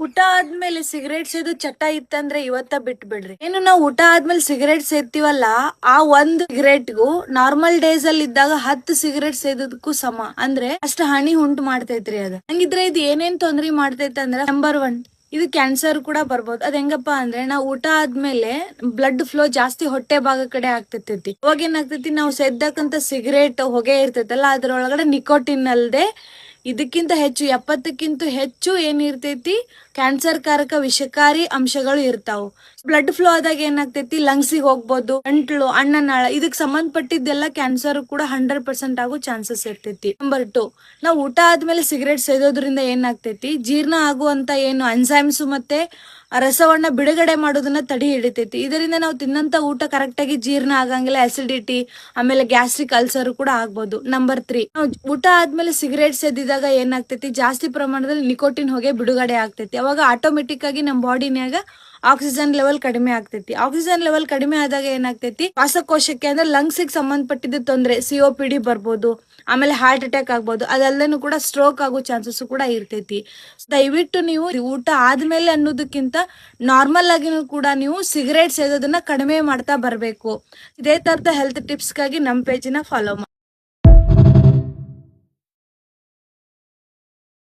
ಊಟ ಆದ್ಮೇಲೆ ಸಿಗರೇಟ್ ಸೇದು ಚಟ ಇತ್ತಂದ್ರೆ ಇವತ್ತ ಬಿಟ್ಟು ಬಿಡ್ರಿ. ಏನು ನಾವು ಊಟ ಆದ್ಮೇಲೆ ಸಿಗರೇಟ್ ಸೇದ್ತೀವಲ್ಲ, ಆ ಒಂದು ಸಿಗರೇಟ್ಗೂ ನಾರ್ಮಲ್ ಡೇಸ್ ಅಲ್ಲಿ ಇದ್ದಾಗ 10 ಸಿಗರೇಟ್ ಸೇದೋದಕ್ಕೂ ಸಮ. ಅಂದ್ರೆ ಅಷ್ಟು ಹಾನಿ ಉಂಟು ಮಾಡ್ತೈತ್ರಿ ಅದು. ಹಂಗಿದ್ರೆ ಇದು ಏನೇನ್ ತೊಂದ್ರೆ ಮಾಡ್ತೈತೆ ಅಂದ್ರೆ, ನಂಬರ್ 1 ಇದು ಕ್ಯಾನ್ಸರ್ ಕೂಡ ಬರ್ಬೋದು. ಅದ್ ಹೆಂಗಪ್ಪ ಅಂದ್ರೆ, ನಾವು ಊಟ ಆದ್ಮೇಲೆ ಬ್ಲಡ್ ಫ್ಲೋ ಜಾಸ್ತಿ ಹೊಟ್ಟೆ ಭಾಗ ಕಡೆ ಆಗ್ತೈತಿ. ಅವಾಗ ಏನಾಗ್ತೈತಿ, ನಾವು ಸೇದ್ದಕ್ಕಂತ ಸಿಗರೇಟ್ ಹೊಗೆ ಇರ್ತೈತಲ್ಲ, ಅದ್ರೊಳಗಡೆ ನಿಕೋಟಿನ್ ಅಲ್ದೆ ಇದಕ್ಕಿಂತ ಹೆಚ್ಚು 70ಕ್ಕಿಂತ ಹೆಚ್ಚು ಏನಿರ್ತೈತಿ, ಕ್ಯಾನ್ಸರ್ ಕಾರಕ ವಿಷಕಾರಿ ಅಂಶಗಳು ಇರ್ತಾವು. ಬ್ಲಡ್ ಫ್ಲೋ ಆದಾಗ ಏನಾಗ್ತೈತಿ, ಲಂಗ್ಸಿಗೆ ಹೋಗ್ಬೋದು, ಗಂಟ್ಲು, ಅನ್ನನಾಳ ಇದಕ್ ಸಂಬಂಧಪಟ್ಟಿದ್ದೆಲ್ಲ ಕ್ಯಾನ್ಸರ್ ಕೂಡ 100% ಆಗೋ ಚಾನ್ಸಸ್ ಇರ್ತೈತಿ. ನಂಬರ್ 2, ನಾವು ಊಟ ಆದ್ಮೇಲೆ ಸಿಗರೇಟ್ ಸೇದೋದ್ರಿಂದ ಏನಾಗ್ತೈತಿ, ಜೀರ್ಣ ಆಗುವಂತ ಏನು ಎನ್ಸೈಮ್ಸ್ ಮತ್ತೆ ರಸವನ್ನ ಬಿಡುಗಡೆ ಮಾಡೋದನ್ನ ತಡೆ ಹಿಡಿತೈತಿ. ಇದರಿಂದ ನಾವು ತಿನ್ನಂತ ಊಟ ಕರೆಕ್ಟ್ ಆಗಿ ಜೀರ್ಣ ಆಗಂಗಿಲ್ಲ, ಅಸಿಡಿಟಿ ಆಮೇಲೆ ಗ್ಯಾಸ್ಟ್ರಿಕ್ ಅಲ್ಸರ್ ಕೂಡ ಆಗ್ಬೋದು. ನಂಬರ್ 3, ನಾವು ಊಟ ಆದ್ಮೇಲೆ ಸಿಗರೇಟ್ ಸೇದಿದಾಗ ಏನಾಗ್ತೈತಿ, ಜಾಸ್ತಿ ಪ್ರಮಾಣದಲ್ಲಿ ನಿಕೋಟಿನ್ ಹೊಗೆ ಬಿಡುಗಡೆ ಆಗ್ತೈತಿ. ಅವಾಗ ಆಟೋಮೆಟಿಕ್ ಆಗಿ ನಮ್ಮ ಬಾಡಿನ್ಯಾಗ ಆಕ್ಸಿಜನ್ ಲೆವೆಲ್ ಕಡಿಮೆ ಆಗ್ತೈತಿ. ಆಕ್ಸಿಜನ್ ಲೆವೆಲ್ ಕಡಿಮೆ ಆದಾಗ ಏನಾಗ್ತೈತಿ, ಶ್ವಾಸಕೋಶಕ್ಕೆ ಅಂದ್ರೆ ಲಂಗ್ಸ್ ಗೆ ಸಂಬಂಧಪಟ್ಟಿದ್ದ ತೊಂದ್ರೆ, COPD ಬರ್ಬೋದು, ಆಮೇಲೆ ಹಾರ್ಟ್ ಅಟ್ಯಾಕ್ ಆಗ್ಬೋದು. ಅದಲ್ಲೂ ಕೂಡ ಸ್ಟ್ರೋಕ್ ಆಗೋ ಚಾನ್ಸಸ್ ಕೂಡ ಇರ್ತೈತಿ. ದಯವಿಟ್ಟು ನೀವು ಊಟ ಆದ್ಮೇಲೆ ಅನ್ನೋದಕ್ಕಿಂತ ನಾರ್ಮಲ್ ಆಗಿನೂ ಕೂಡ ನೀವು ಸಿಗರೇಟ್ ಸೇದೋದನ್ನ ಕಡಿಮೆ ಮಾಡ್ತಾ ಬರ್ಬೇಕು. ಇದೇ ತರದ ಹೆಲ್ತ್ ಟಿಪ್ಸ್ಗಾಗಿ ನಮ್ಮ ಪೇಜಿನ ಫಾಲೋ ಮಾಡಿ.